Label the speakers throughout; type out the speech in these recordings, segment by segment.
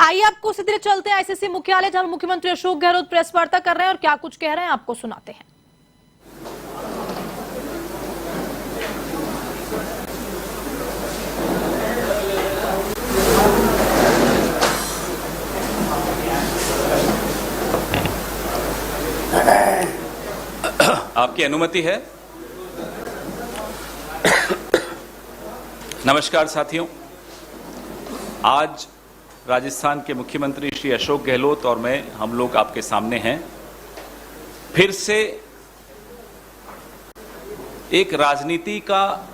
Speaker 1: आइए आपको सीधे चलते हैं आईसीसी मुख्यालय, जहां मुख्यमंत्री अशोक गहलोत प्रेस वार्ता कर रहे हैं और क्या कुछ कह रहे हैं आपको सुनाते हैं।
Speaker 2: आपकी अनुमति है? नमस्कार साथियों, आज राजस्थान के मुख्यमंत्री श्री अशोक गहलोत और मैं हम लोग आपके सामने हैं। फिर से एक राजनीति का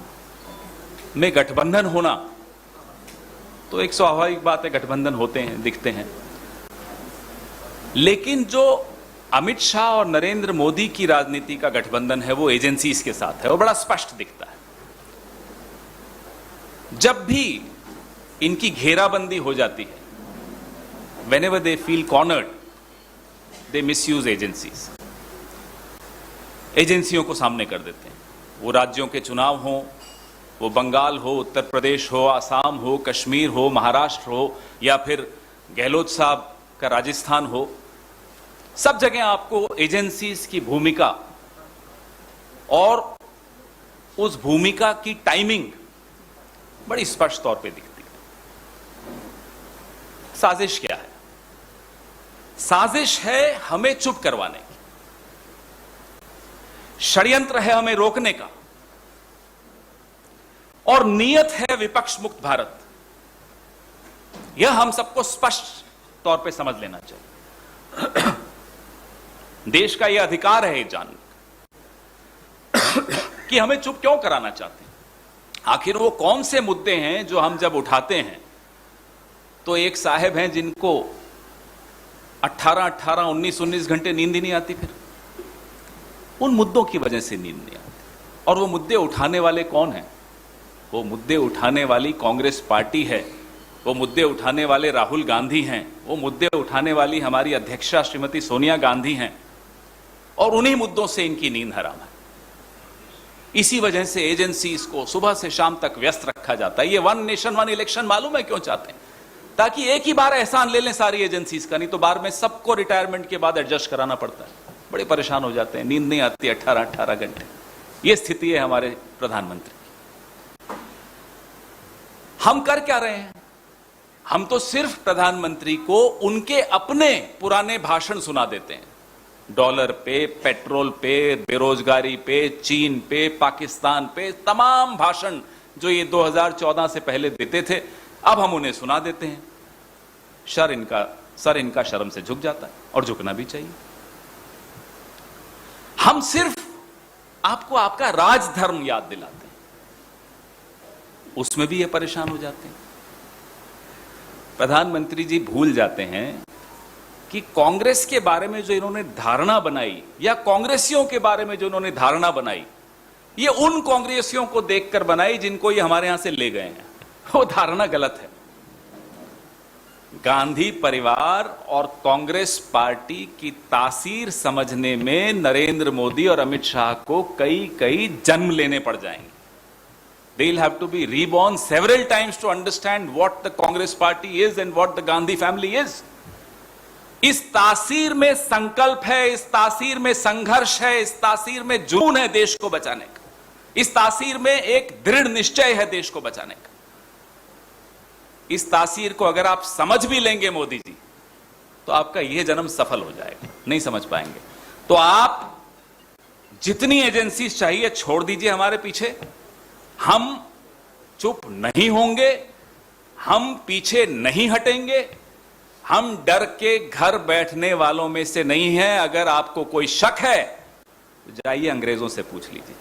Speaker 2: में गठबंधन होना तो एक स्वाभाविक बात है, गठबंधन होते हैं, दिखते हैं, लेकिन जो अमित शाह और नरेंद्र मोदी की राजनीति का गठबंधन है वो एजेंसीज के साथ है और बड़ा स्पष्ट दिखता है। जब भी इनकी घेराबंदी हो जाती है, whenever they feel cornered, they misuse agencies. एजेंसियों को सामने कर देते हैं। वो राज्यों के चुनाव हो, वो बंगाल हो, उत्तर प्रदेश हो, आसाम हो, कश्मीर हो, महाराष्ट्र हो, या फिर गहलोत साहब का राजस्थान हो, सब जगह आपको एजेंसीज की भूमिका और उस भूमिका की टाइमिंग बड़ी स्पष्ट तौर पे दिखती है। साजिश क्या है? साजिश है हमें चुप करवाने की, षड्यंत्र है हमें रोकने का, और नियत है विपक्ष मुक्त भारत। यह हम सबको स्पष्ट तौर पे समझ लेना चाहिए। देश का यह अधिकार है जानने कि हमें चुप क्यों कराना चाहते हैं। आखिर वो कौन से मुद्दे हैं जो हम जब उठाते हैं तो एक साहब हैं जिनको 18-18, 19-19 घंटे नींद ही नहीं आती, फिर उन मुद्दों की वजह से नींद नहीं आती। और वो मुद्दे उठाने वाले कौन हैं? वो मुद्दे उठाने वाली कांग्रेस पार्टी है, वो मुद्दे उठाने वाले राहुल गांधी हैं, वो मुद्दे उठाने वाली हमारी अध्यक्षा श्रीमती सोनिया गांधी हैं, और उन्हीं मुद्दों से इनकी नींद हराम है। इसी वजह से एजेंसीज को सुबह से शाम तक व्यस्त रखा जाता है। ये वन नेशन वन इलेक्शन मालूम है क्यों चाहते हैं? ताकि एक ही बार एहसान ले लें सारी एजेंसीज का, नहीं तो बार में सबको रिटायरमेंट के बाद एडजस्ट कराना पड़ता है। बड़े परेशान हो जाते हैं, नींद नहीं आती 18-18 घंटे। ये स्थिति है हमारे प्रधानमंत्री की। हम कर क्या रहे हैं? हम तो सिर्फ प्रधानमंत्री को उनके अपने पुराने भाषण सुना देते हैं। डॉलर पे, पेट्रोल पे, बेरोजगारी पे, चीन पे, पाकिस्तान पे, तमाम भाषण जो ये 2014 से पहले देते थे, अब हम उन्हें सुना देते हैं। सर इनका शर्म से झुक जाता है, और झुकना भी चाहिए। हम सिर्फ आपको आपका राजधर्म याद दिलाते हैं, उसमें भी ये परेशान हो जाते हैं। प्रधानमंत्री जी भूल जाते हैं कि कांग्रेस के बारे में जो इन्होंने धारणा बनाई, या कांग्रेसियों के बारे में जो इन्होंने धारणा बनाई, ये उन कांग्रेसियों को देखकर बनाई जिनको ये हमारे यहां से ले गए हैं। वो धारणा गलत है। गांधी परिवार और कांग्रेस पार्टी की तासीर समझने में नरेंद्र मोदी और अमित शाह को कई जन्म लेने पड़ जाएंगे। They'll have to be reborn several times to understand what the Congress party is and what the Gandhi family is. इस तासीर में संकल्प है, इस तासीर में संघर्ष है, इस तासीर में जुनून है देश को बचाने का, इस तासीर में एक दृढ़ निश्चय है देश को बचाने का। इस तासीर को अगर आप समझ भी लेंगे मोदी जी, तो आपका यह जन्म सफल हो जाएगा। नहीं समझ पाएंगे तो आप जितनी एजेंसीज चाहिए छोड़ दीजिए हमारे पीछे। हम चुप नहीं होंगे, हम पीछे नहीं हटेंगे, हम डर के घर बैठने वालों में से नहीं हैं। अगर आपको कोई शक है तो जाइए अंग्रेजों से पूछ लीजिए।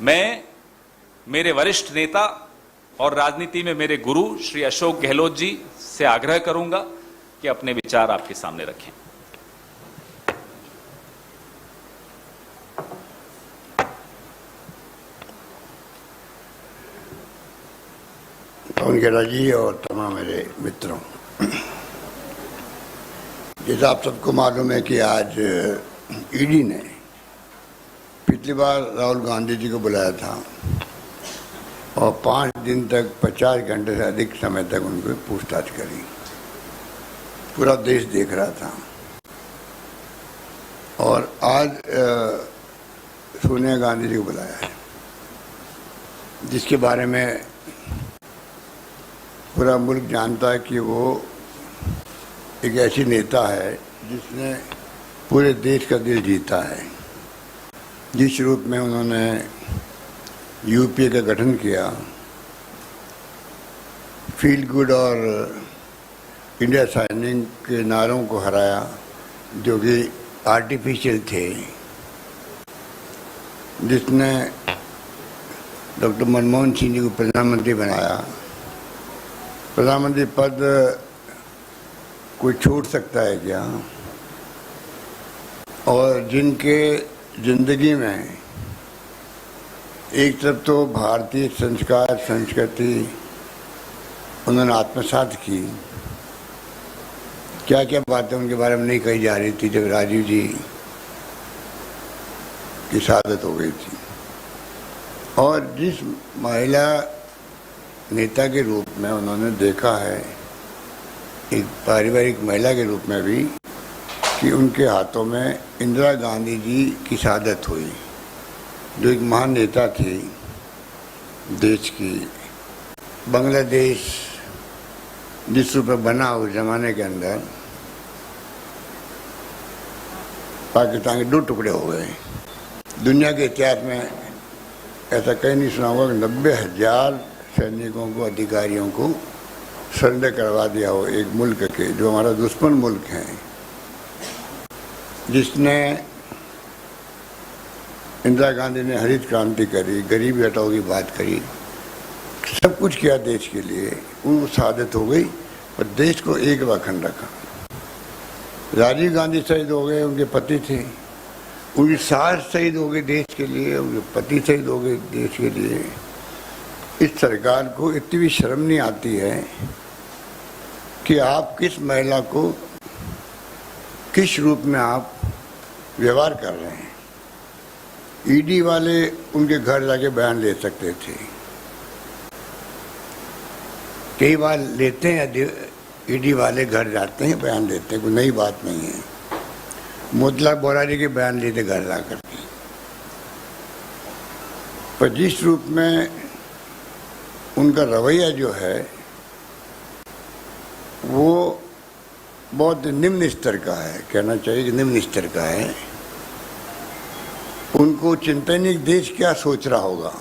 Speaker 2: मैं मेरे वरिष्ठ नेता और राजनीति में मेरे गुरु श्री अशोक गहलोत जी से आग्रह करूंगा कि अपने विचार आपके सामने रखें।
Speaker 3: पवन खेड़ा जी और तमाम मेरे मित्रों, जैसा आप सबको मालूम है कि आज ईडी ने पिछली बार राहुल गांधी जी को बुलाया था और 5 दिन तक 50 घंटे से अधिक समय तक उनको पूछताछ करी। पूरा देश देख रहा था। और आज सोनिया गांधी जी को बुलाया है, जिसके बारे में पूरा मुल्क जानता है कि वो एक ऐसी नेता है जिसने पूरे देश का दिल जीता है। जिस रूप में उन्होंने यूपीए का गठन किया, फील गुड और इंडिया साइनिंग के नारों को हराया जो कि आर्टिफिशियल थे, जिसने डॉक्टर मनमोहन सिंह जी को प्रधानमंत्री बनाया। प्रधानमंत्री पद कोई छोड़ सकता है क्या? और जिनके जिंदगी में एक तरफ तो भारतीय संस्कार संस्कृति उन्होंने आत्मसात की, क्या क्या बातें उनके बारे में नहीं कही जा रही थी जब राजीव जी की शहादत हो गई थी। और जिस महिला नेता के रूप में उन्होंने देखा है, एक पारिवारिक महिला के रूप में भी, कि उनके हाथों में इंदिरा गांधी जी की शहादत हुई, जो एक महान नेता थी देश की। बांग्लादेश जिस रूप में बना उस जमाने के अंदर, पाकिस्तान के 2 टुकड़े हो गए। दुनिया के इतिहास में ऐसा कहीं नहीं सुना होगा कि 90,000 सैनिकों को, अधिकारियों को सरेंडर करवा दिया हो एक मुल्क के, जो हमारा दुश्मन मुल्क है, जिसने इंदिरा गांधी ने हरित क्रांति करी, गरीबी हटाओ की बात करी, सब कुछ किया देश के लिए। उनको शहादत हो गई और देश को एक अखंड रखा। राजीव गांधी शहीद हो गए, उनके पति थे, उनकी सास शहीद हो गई देश के लिए, उनके पति शहीद हो गए देश के लिए। इस सरकार को इतनी भी शर्म नहीं आती है कि आप किस महिला को किस रूप में आप व्यवहार कर रहे हैं। ईडी वाले उनके घर जाके बयान ले सकते थे, कई बार लेते हैं, ईडी वाले घर जाते हैं बयान देते हैं, कोई नई बात नहीं है। मोतीलाल बोरा जी के बयान लेते घर जा करके। पर जिस रूप में उनका रवैया जो है वो बहुत निम्न स्तर का है, कहना चाहिए कि निम्न स्तर का है। उनको चिंता नहीं देश क्या सोच रहा होगा।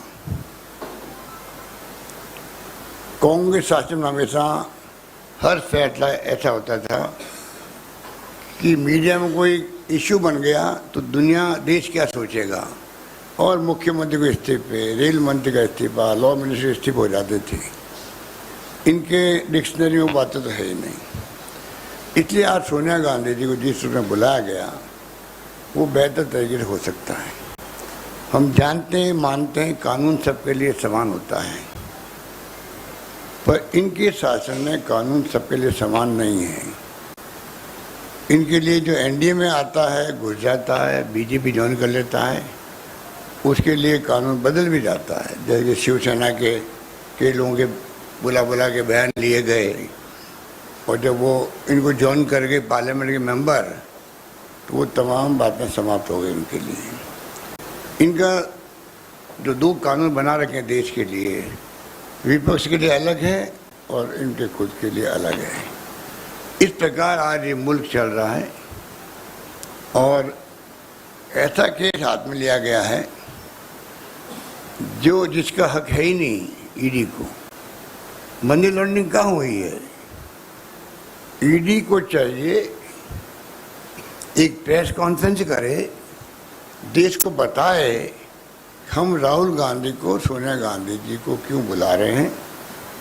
Speaker 3: कांग्रेस शासन में हमेशा हर फैसला ऐसा होता था कि मीडिया में कोई इश्यू बन गया तो दुनिया देश क्या सोचेगा, और मुख्यमंत्री को इस्तीफे, रेल मंत्री का इस्तीफा, लॉ मिनिस्टर इस्तीफे हो जाते थे। इनके डिक्शनरी में बातें तो है ही नहीं। इसलिए आज सोनिया गांधी जी को जिस रूप में बुलाया गया वो बेहतर तरीके से हो सकता है। हम जानते हैं, मानते हैं, कानून सबके लिए समान होता है, पर इनके शासन में कानून सबके लिए समान नहीं है। इनके लिए जो एनडीए में आता है, घुस जाता है, बीजेपी ज्वाइन कर लेता है, उसके लिए कानून बदल भी जाता है। जैसे शिवसेना के कई लोगों के बुला के बयान लिए गए, और जब वो इनको ज्वाइन कर गए पार्लियामेंट के मेंबर, तो वो तमाम बातें समाप्त हो गई उनके लिए। इनका जो 2 कानून बना रखे हैं देश के लिए, विपक्ष के लिए अलग है और इनके खुद के लिए अलग है। इस प्रकार आज ये मुल्क चल रहा है, और ऐसा केस हाथ में लिया गया है जो जिसका हक है ही नहीं। ईडी को मनी लॉन्ड्रिंग कहाँ हुई है? ईडी को चाहिए एक प्रेस कॉन्फ्रेंस करे, देश को बताए हम राहुल गांधी को, सोनिया गांधी जी को क्यों बुला रहे हैं,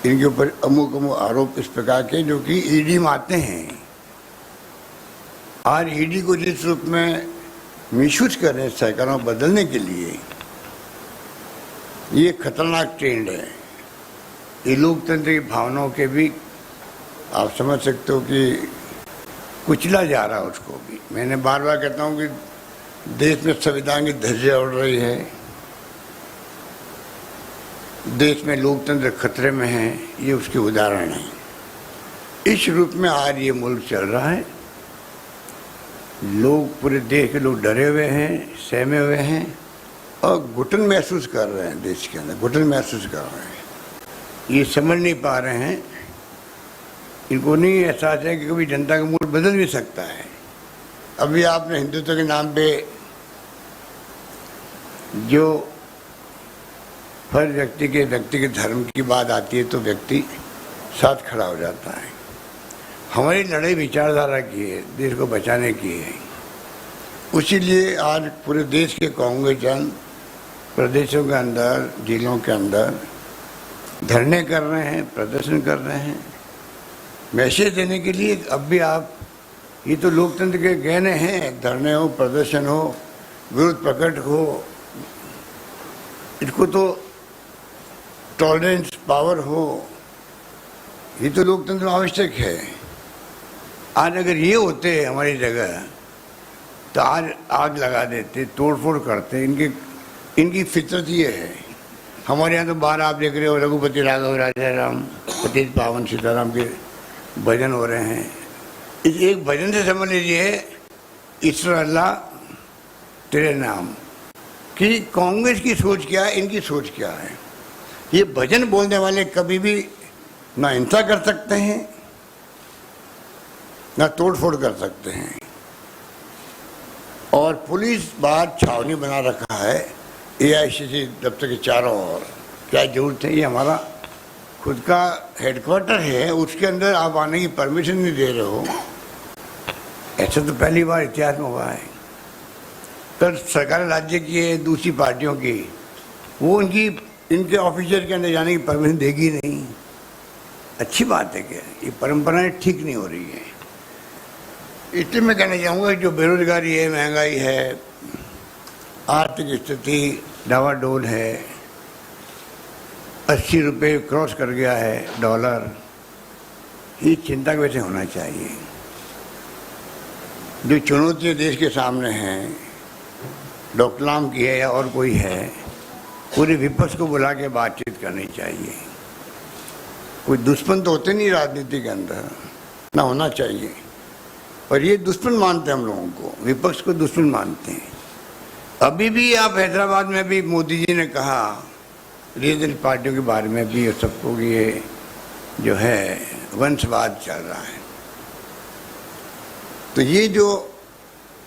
Speaker 3: इनके ऊपर अमुक आरोप इस प्रकार के जो कि ईडी में आते हैं। आज ईडी को जिस रूप में मिसयूज कर रहे हैं सरकारों को बदलने के लिए, ये खतरनाक ट्रेंड है। ये लोकतंत्र की भावनाओं के भी आप समझ सकते हो कि कुचला जा रहा है उसको भी। मैंने बार बार कहता हूँ कि देश में संविधान की धज्जियां उड़ रही है, देश में लोकतंत्र खतरे में है, ये उसके उदाहरण हैं। इस रूप में आज ये मुल्क चल रहा है। लोग, पूरे देश के लोग डरे हुए हैं, सहमे हुए हैं और घुटन महसूस कर रहे हैं। देश के अंदर घुटन महसूस कर रहे हैं। ये समझ नहीं पा रहे हैं, इनको नहीं एहसास है कि कभी जनता का मूड बदल भी सकता है। अभी आपने हिंदुत्व के नाम पे जो हर व्यक्ति के व्यक्तिगत धर्म की बात आती है तो व्यक्ति साथ खड़ा हो जाता है। हमारी लड़ाई विचारधारा की है, देश को बचाने की है। उसीलिए आज पूरे देश के कांग्रेस जन प्रदेशों के अंदर, जिलों के अंदर धरने कर रहे हैं, प्रदर्शन कर रहे हैं, मैसेज देने के लिए। अब भी आप, ये तो लोकतंत्र के गहने हैं, धरने हो, प्रदर्शन हो, विरोध प्रकट हो, इसको तो टॉलरेंस पावर हो, ये तो लोकतंत्र में आवश्यक है। आज अगर ये होते हमारी जगह तो आज आग लगा देते, तोड़फोड़ करते। इनकी फितरत ये है। हमारे यहाँ तो बाहर आप देख रहे हो, रघुपति राघव राजा राम पतित पावन सीताराम के भजन हो रहे हैं। इस एक भजन से समझ लीजिए, ईश्वर अल्लाह तेरे नाम। कि कांग्रेस की सोच क्या है, इनकी सोच क्या है। ये भजन बोलने वाले कभी भी ना हिंसा कर सकते हैं, ना तोड़फोड़ कर सकते हैं। और पुलिस बाहर छावनी बना रखा है एआईसीसी दफ्तर के चारों ओर। क्या जरूरत है? ये हमारा खुद का हेडक्वार्टर है, उसके अंदर आप आने की परमिशन नहीं दे रहे हो। ऐसा तो पहली बार इतिहास में हुआ है। पर सरकार राज्य की है, दूसरी पार्टियों की, वो इनके ऑफिसर के अंदर जाने की परमिशन देगी नहीं। अच्छी बात है क्या? ये परंपराएं ठीक नहीं हो रही है। इसलिए मैं कहना चाहूँगा जो बेरोजगारी है, महंगाई है, आर्थिक स्थिति डावाडोल है, 80 रुपये क्रॉस कर गया है डॉलर, ये चिंता वैसे होना चाहिए। जो चुनौतियाँ देश के सामने हैं, डोकलाम की है या और कोई है, पूरे विपक्ष को बुला के बातचीत करनी चाहिए। कोई दुश्मन तो होते नहीं राजनीति के अंदर, ना होना चाहिए। पर ये दुश्मन मानते हैं हम लोगों को, विपक्ष को दुश्मन मानते हैं। अभी भी आप हैदराबाद में भी मोदी जी ने कहा रीजनल पार्टियों के बारे में भी, और सबको ये जो है वंशवाद चल रहा है। तो ये जो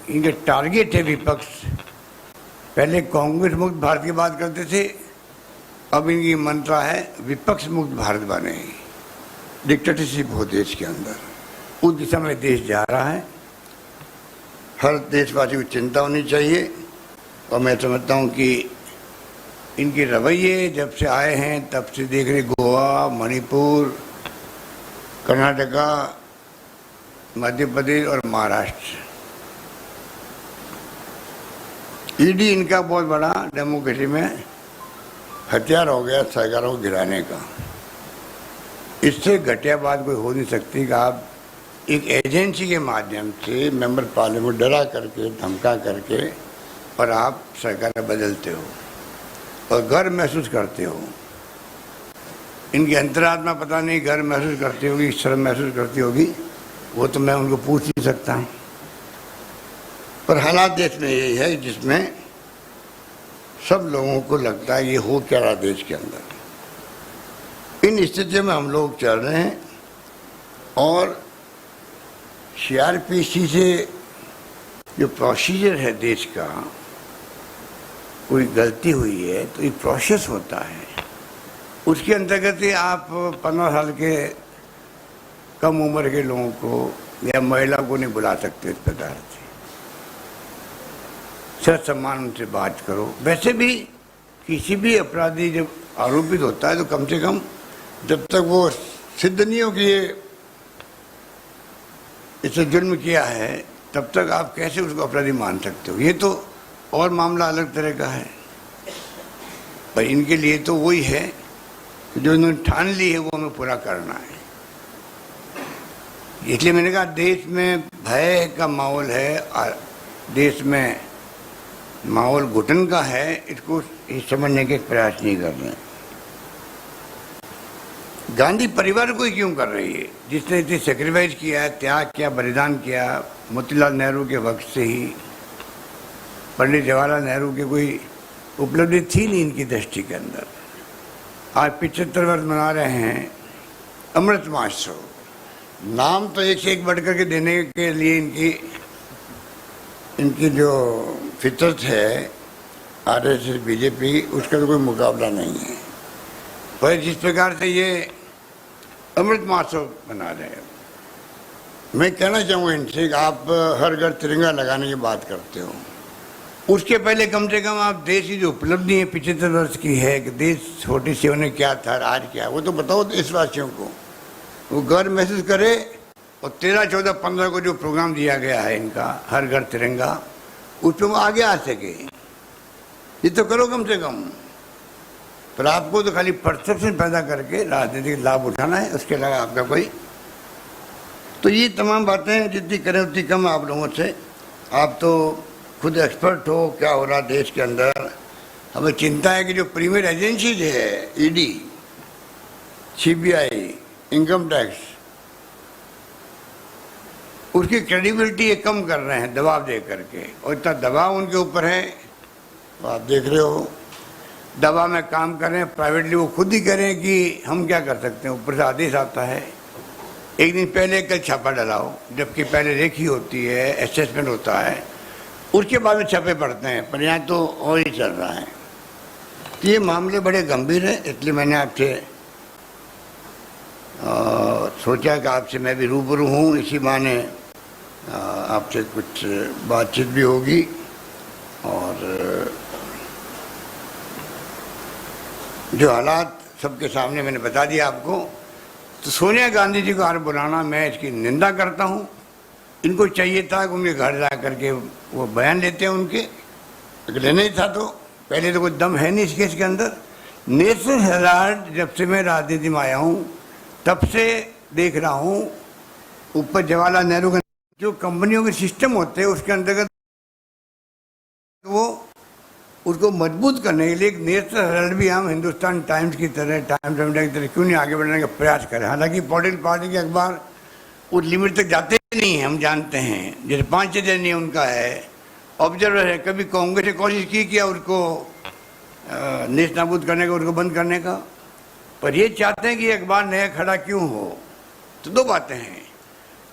Speaker 3: इनका टारगेट है विपक्ष, पहले कांग्रेस मुक्त भारत की बात करते थे, अब इनकी मंत्रा है विपक्ष मुक्त भारत बने। डिक्टेटरशिप हो देश के अंदर, उस दिशा में देश जा रहा है। हर देशवासी को चिंता होनी चाहिए। और मैं समझता हूँ कि इनके रवैये जब से आए हैं तब से देख रहे, गोवा, मणिपुर, कर्नाटका, मध्य प्रदेश और महाराष्ट्र, ईडी इनका बहुत बड़ा डेमोक्रेसी में हथियार हो गया सरकारों को गिराने का। इससे घटिया बात कोई हो नहीं सकती कि आप एक एजेंसी के माध्यम से मेंबर पार्लियामेंट डरा करके, धमका करके, और आप सरकार बदलते हो और गर्व महसूस करते हो। इनकी अंतरात्मा पता नहीं गर्व महसूस करती होगी, शर्म महसूस करती होगी, वो तो मैं उनको पूछ नहीं सकता हूँ। पर हालात देश में यही है जिसमें सब लोगों को लगता है ये हो क्या रहा देश के अंदर। इन स्थितियों में हम लोग चल रहे हैं। और सीआरपीसी से जो प्रोसीजर है देश का, कोई गलती हुई है तो एक प्रोसेस होता है, उसके अंतर्गत ही आप 15 साल के कम उम्र के लोगों को या महिला को नहीं बुला सकते। इस प्रकार से सच सम्मान उनसे बात करो। वैसे भी किसी भी अपराधी जब आरोपित होता है तो कम से कम जब तक वो सिद्ध नहीं हो कि ये इसे जुर्म किया है, तब तक आप कैसे उसको अपराधी मान सकते हो। ये तो और मामला अलग तरह का है। पर इनके लिए तो वही है कि जो इन्होंने ठान ली है वो हमें पूरा करना है। इसलिए मैंने कहा देश में भय का माहौल है और देश में माहौल घुटन का है, इसको समझने के प्रयास नहीं कर रहे। गांधी परिवार को ही क्यों कर रही है, जिसने इतनी सेक्रीफाइस किया है, त्याग किया, बलिदान किया। मोतीलाल नेहरू के वक्त से ही पंडित जवाहरलाल नेहरू की कोई उपलब्धि थी नहीं इनकी दृष्टि के अंदर। आज 75 वर्ष मना रहे हैं अमृत महोत्सव। नाम तो एक से एक बढ़ करके देने के लिए इनकी जो फितरत है आरएसएस बीजेपी, उसका तो कोई मुकाबला नहीं है। पर जिस प्रकार से ये अमृत महोत्सव मना रहे हैं, मैं कहना चाहूँगा इनसे कि आप हर घर तिरंगा लगाने की बात करते हो, उसके पहले कम से कम आप देश की जो उपलब्धि है 75 वर्ष की है कि देश 47 में क्या था, आज क्या, वो तो बताओ देशवासियों को, वो गर्व महसूस करे। और 13, 14, 15 को जो प्रोग्राम दिया गया है इनका हर घर तिरंगा, उस पर वो आगे आ सके, ये तो करो कम से कम। पर आपको तो खाली परसेप्शन पैदा करके राजनीतिक लाभ उठाना है, उसके अलावा आपका कोई। तो ये तमाम बातें जितनी करें उतनी कम आप लोगों से। आप तो खुद एक्सपर्ट हो क्या हो रहा देश के अंदर। हमें चिंता है कि जो प्रीमियर एजेंसीज है, ईडी, सीबीआई, इनकम टैक्स, उसकी क्रेडिबिलिटी ये कम कर रहे हैं दबाव दे करके। और इतना दबाव उनके ऊपर है, तो आप देख रहे हो दबाव में काम कर रहे हैं। प्राइवेटली वो खुद ही करें कि हम क्या कर सकते हैं, ऊपर से आदेश आता है। एक दिन पहले कल छापा डलाओ, जबकि पहले रेखी होती है, असेसमेंट होता है, उसके बाद में छापे पड़ते हैं। पर यहाँ तो और ही चल रहा है। तो ये मामले बड़े गंभीर हैं, इसलिए मैंने आपसे सोचा कि आपसे मैं भी रूबरू हूँ, इसी बहाने आपसे कुछ बातचीत भी होगी। और जो हालात सबके सामने मैंने बता दिया आपको। तो सोनिया गांधी जी को आज बुलाना, मैं इसकी निंदा करता हूँ। इनको चाहिए था कि उनके घर जा करके वो बयान लेते हैं उनके, अगर लेना ही था तो पहले तो कोई दम है नहीं इस केस के अंदर। नेशनल हेराल्ड जब से मैं राजनीति में आया हूँ तब से देख रहा हूँ, ऊपर जवाहरलाल नेहरू का जो कंपनियों के सिस्टम होते हैं उसके अंतर्गत वो उसको मजबूत करने के लिए एक नेशनल हेराल्ड भी हम हिंदुस्तान टाइम्स की तरह, टाइम्स ऑफ इंडिया की तरह क्यों नहीं आगे बढ़ने का प्रयास करें। हालांकि पॉलिटिकल पार्टी के अखबार उस लिमिट तक जाते नहीं हैं, हम जानते हैं। जैसे 5-6 दिन नहीं उनका है, ऑब्जर्वर है। कभी कांग्रेस ने कोशिश की क्या उसको नेस्तनाबूद करने का, उसको बंद करने का। पर ये चाहते हैं कि अखबार नया खड़ा क्यों हो। तो दो बातें हैं,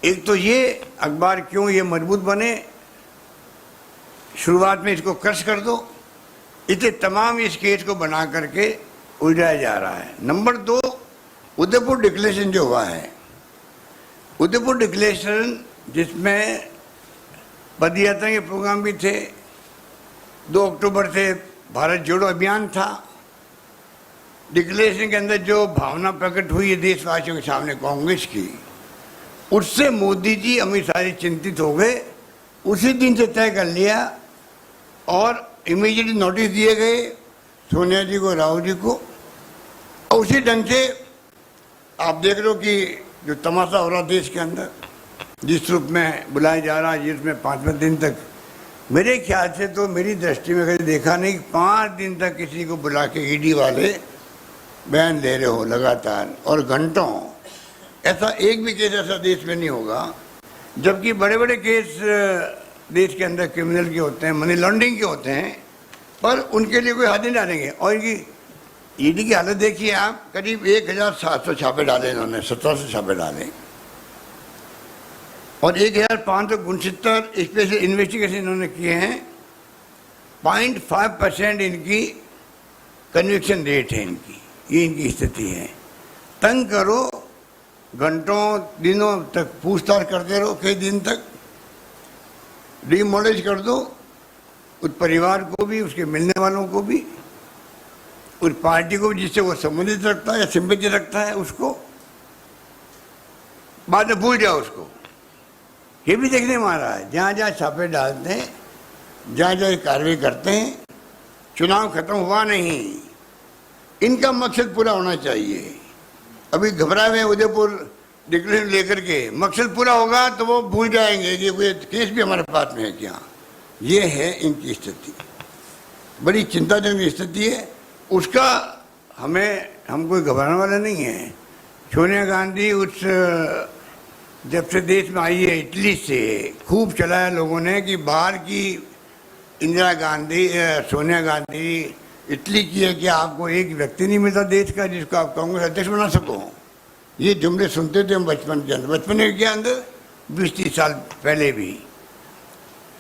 Speaker 3: एक तो ये अखबार क्यों ये मजबूत बने, शुरुआत में इसको क्रश कर दो। इसे तमाम इस केस को बना करके उलझाया जा रहा है। नंबर 2, उदयपुर डिक्लेरेशन जो हुआ है, उदयपुर डिक्लेरेशन जिसमें पदयात्रा के प्रोग्राम भी थे, 2 अक्टूबर से भारत जोड़ो अभियान था। डिक्लेरेशन के अंदर जो भावना प्रकट हुई है देशवासियों के सामने कांग्रेस की, उससे मोदी जी, अमित शाह जी चिंतित हो गए। उसी दिन से तय कर लिया और इमीडिएटली नोटिस दिए गए सोनिया जी को, राहुल जी को। और उसी ढंग से आप देख रहे हो कि जो तमाशा हो रहा देश के अंदर, जिस रूप में बुलाया जा रहा है, जिसमें 5वें दिन तक, मेरे ख्याल से तो मेरी दृष्टि में कभी देखा नहीं 5 दिन तक किसी को बुला के ईडी वाले बयान दे रहे हो लगातार और घंटों। ऐसा एक भी केस ऐसा देश में नहीं होगा। जबकि बड़े बड़े केस देश के अंदर क्रिमिनल के होते हैं, मनी लॉन्ड्रिंग के होते हैं, पर उनके लिए कोई हाथ नहीं डालेंगे। और इनकी ईडी की हालत देखिए आप, करीब 1700 छापे डाले इन्होंने, 1700 छापे डाले और 1569 स्पेशल इन्वेस्टिगेशन इन्होंने किए हैं। 0.5% इनकी कन्विक्शन रेट है इनकी, ये इनकी स्थिति है। तंग करो, घंटों दिनों तक पूछताछ करते रहो, कई दिन तक डिमोलिश कर दो उस परिवार को भी, उसके मिलने वालों को भी, उस पार्टी को भी जिससे वो संबंधित रखता है या सिंपैथी रखता है, उसको बाद में भूल जाओ उसको। ये भी देखने में आ रहा है, जहाँ जहाँ छापे डालते हैं, जहाँ जहाँ कार्रवाई करते हैं, चुनाव खत्म हुआ नहीं, इनका मकसद पूरा होना चाहिए। अभी घबराए हुए उदयपुर डिक्लेरेशन लेकर के, मकसद पूरा होगा तो वो भूल जाएंगे कि कोई केस भी हमारे पास में है क्या। ये है इनकी स्थिति, बड़ी चिंताजनक स्थिति है। उसका हम कोई घबराने वाले नहीं है। सोनिया गांधी उस जब से देश में आई है इटली से खूब चलाया लोगों ने कि बाहर की इंदिरा गांधी सोनिया गांधी इटली की है कि आपको एक व्यक्ति नहीं मिलता देश का जिसको आप कांग्रेस अध्यक्ष बना सको। ये जुमले सुनते थे हम बचपन के अंदर, बचपन के अंदर 20-30 साल पहले भी।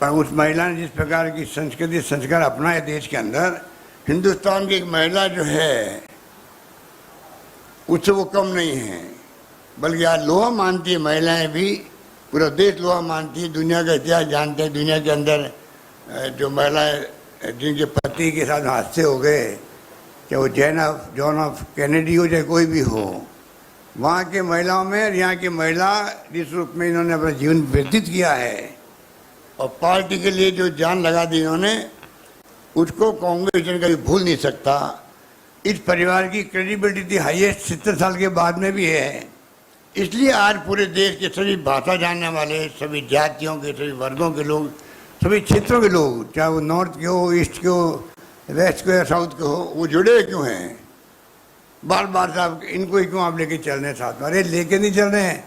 Speaker 3: पर उस महिला ने जिस प्रकार की संस्कृति संस्कार अपनाए देश के अंदर, हिंदुस्तान की एक महिला जो है उससे वो कम नहीं है, बल्कि आज लोहा मानती है महिलाएं भी, पूरा देश लोहा मानती है। दुनिया का इतिहास जानते हैं, दुनिया के अंदर जो महिलाएं जिनके पति के साथ हादसे हो गए, चाहे वो जॉन ऑफ कैनेडी हो चाहे कोई भी हो, वहाँ के महिलाओं में और यहाँ की महिला जिस रूप में इन्होंने अपना जीवन व्यतीत किया है और पार्टी के लिए जो जान लगा दी इन्होंने, उसको कांग्रेस कभी भूल नहीं सकता। इस परिवार की क्रेडिबिलिटी हाईएस्ट 70 साल के बाद में भी है। इसलिए आज पूरे देश के सभी भाषा जानने वाले, सभी जातियों के, सभी वर्गों के लोग, सभी क्षेत्रों के लोग, चाहे वो नॉर्थ के हो, ईस्ट के हो, वेस्ट के या साउथ के हो, वो जुड़े क्यों हैं? बार बार साहब इनको ही क्यों आप लेके चल रहे हैं साथ में? अरे लेके नहीं चल रहे हैं,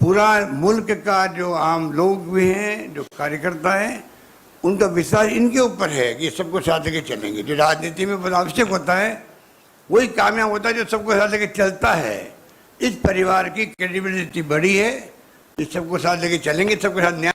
Speaker 3: पूरा मुल्क का जो आम लोग भी हैं, जो कार्यकर्ता हैं, उनका विश्वास इनके ऊपर है कि सबको साथ लेके चलेंगे। जो राजनीति में आवश्यक होता है वही कामयाब होता है जो सबको साथ लेके चलता है। इस परिवार की क्रेडिबिलिटी बड़ी है, इस सबको साथ लेके चलेंगे, सबके साथ न्याय।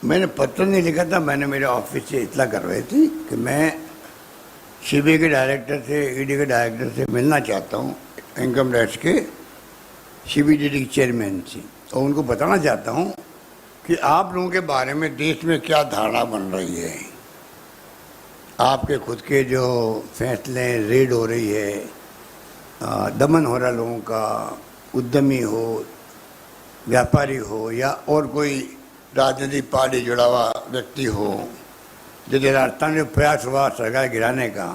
Speaker 3: मैंने पत्र नहीं लिखा था, मैंने मेरे ऑफिस से इतला करवाई थी कि मैं सीबीआई के डायरेक्टर से, ईडी के डायरेक्टर से मिलना चाहता हूँ, इनकम टैक्स के सीबीडी के चेयरमैन से, और उनको बताना चाहता हूँ कि आप लोगों के बारे में देश में क्या धारणा बन रही है। आपके खुद के जो फैसले, रेड हो रही है, दमन हो रहा लोगों का, उद्यमी हो, व्यापारी हो या और कोई राजनीतिक पार्टी जुड़ा हुआ व्यक्ति हो, जैसे राजस्थान में प्रयास हुआ सरकार गिराने का,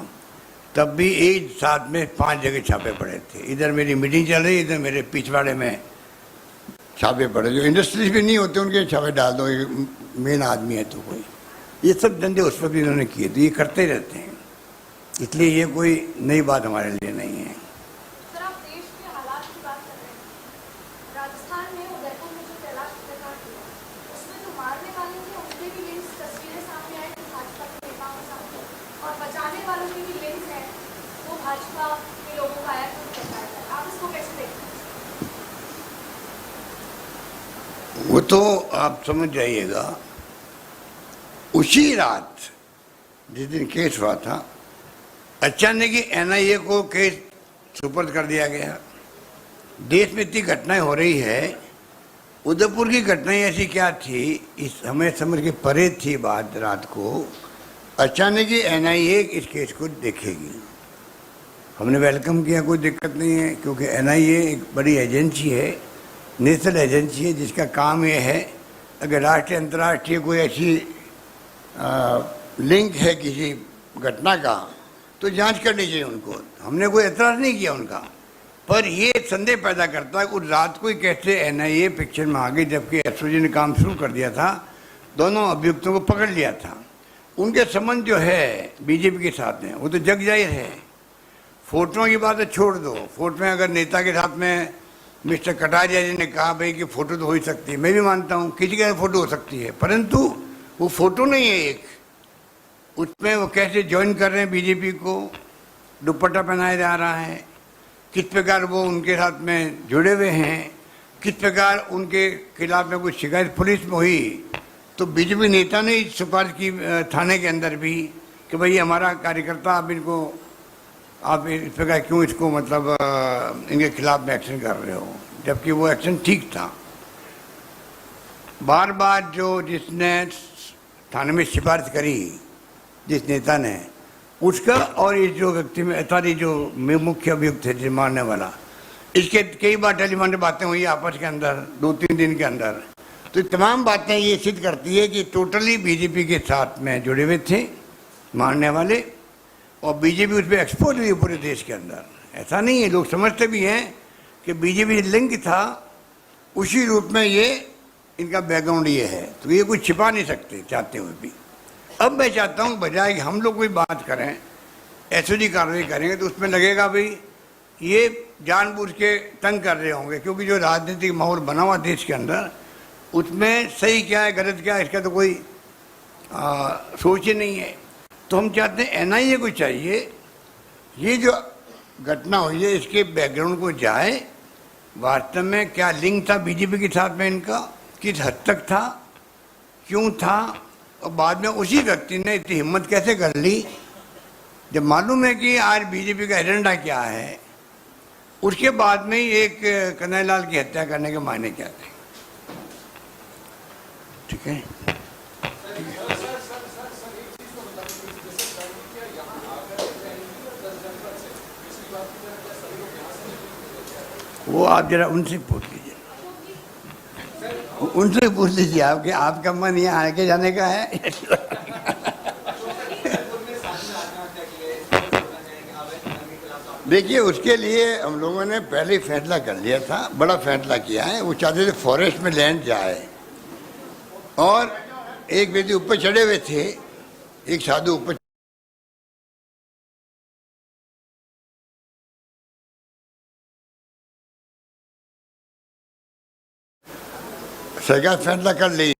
Speaker 3: तब भी एक साथ में 5 जगह छापे पड़े थे। इधर मेरी मीटिंग चल रही, इधर मेरे पिछवाड़े में छापे पड़े। जो इंडस्ट्रीज भी नहीं होते उनके छापे डाल दो, मेन आदमी है तो कोई। ये सब धंधे उस पर भी इन्होंने किए, तो ये करते रहते हैं, इसलिए ये कोई नई बात हमारे लिए नहीं है।
Speaker 4: सर, आप देश के हालात की बात कर रहे हैं। राजस्थान में उदयपुर में जो कैलाश हत्याकांड हुआ, उसमें जो मारने वाले थे उनके भी लिंक्स तस्वीरें सामने आई थी भाजपा के नेताओं के साथ, और बचाने वालों के भी लिंक्स हैं, वो भाजपा के लोगों का आया तो बचाया जाए। आप इसको कैसे देखते हैं?
Speaker 3: वो तो आप समझ जाइएगा, उसी रात जिस दिन केस हुआ था, अचानक ही एनआईए को केस सुपर्द कर दिया गया। देश में इतनी घटनाएं हो रही है, उदयपुर की घटनाएं ऐसी क्या थी, इस हमें समझ के परे थी बात। रात को अचानक ही एनआईए इस केस को देखेगी। हमने वेलकम किया, कोई दिक्कत नहीं है, क्योंकि एनआईए एक बड़ी एजेंसी है, नेशनल एजेंसी है, जिसका काम ये है अगर राष्ट्रीय अंतर्राष्ट्रीय कोई ऐसी लिंक है किसी घटना का तो जांच करनी चाहिए उनको। हमने कोई एतराज़ नहीं किया उनका, पर ये संदेह पैदा करता है कि रात को ही कैसे एनआईए पिक्चर में आ गई, जबकि एसओजी ने काम शुरू कर दिया था, दोनों अभियुक्तों को पकड़ लिया था। उनके संबंध जो है बीजेपी के साथ में वो तो जग जाहिर है। फोटों की बात छोड़ दो, फोटो में अगर नेता के साथ में मिस्टर कटारिया जी ने कहा भाई कि फ़ोटो तो हो ही सकती है, मैं भी मानता हूँ किसी का फ़ोटो हो सकती है, परंतु वो फ़ोटो नहीं है एक, उसमें वो कैसे ज्वाइन कर रहे हैं बीजेपी को, दुपट्टा पहनाया जा रहा है, किस प्रकार वो उनके साथ में जुड़े हुए हैं, किस प्रकार उनके खिलाफ में कोई शिकायत पुलिस में हुई तो बीजेपी नेता ने सिफारिश की थाने के अंदर भी कि भाई हमारा कार्यकर्ता, आप इस प्रकार क्यों इसको मतलब इनके खिलाफ में एक्शन कर रहे हो, जबकि वो एक्शन ठीक था। बार बार जो जिसने थाने में सिफारिश करी, जिस नेता ने, उसका और इस जो व्यक्ति में अतारी जो मुख्य अभियुक्त है मारने वाला, इसके कई बार टेलीफोन पे बातें हुई आपस के अंदर 2-3 दिन के अंदर। तो तमाम बातें ये सिद्ध करती है कि टोटली बीजेपी के साथ में जुड़े हुए थे, मारने वाले, और बीजेपी उस पर एक्सपोज हुई पूरे देश के अंदर। ऐसा नहीं है, लोग समझते भी हैं कि बीजेपी लिंक था, उसी रूप में ये इनका बैकग्राउंड ये है, तो ये कुछ छिपा नहीं सकते चाहते हुए भी। अब मैं चाहता हूँ बजाय कि हम लोग कोई बात करें, एसओजी कार्रवाई करेंगे तो उसमें लगेगा भाई ये जानबूझ के तंग कर रहे होंगे, क्योंकि जो राजनीतिक माहौल बना हुआ देश के अंदर, उसमें सही क्या है गलत क्या है इसका तो कोई सोच ही नहीं है। तो हम चाहते हैं एनआईए को चाहिए ये जो घटना हुई है इसके बैकग्राउंड को जाए, वास्तव में क्या लिंक था बीजेपी के साथ में इनका, किस हद तक था, क्यों था, और बाद में उसी व्यक्ति ने इतनी हिम्मत कैसे कर ली जब मालूम है कि आज बीजेपी का एजेंडा क्या है, उसके बाद में ही एक कन्हैयालाल की हत्या करने के मायने क्या थे। ठीक है, वो आप जरा उनसे पूछ लीजिए, उनसे पूछ लीजिए आपके आपका मन यहाँ आके जाने का है। देखिए उसके लिए हम लोगों ने पहले ही फैसला कर लिया था, बड़ा फैसला किया है। वो चाहते थे फॉरेस्ट में लैंड जाए, और एक व्यक्ति ऊपर चढ़े हुए थे, एक साधु ऊपर सरकार फैसला कर ली।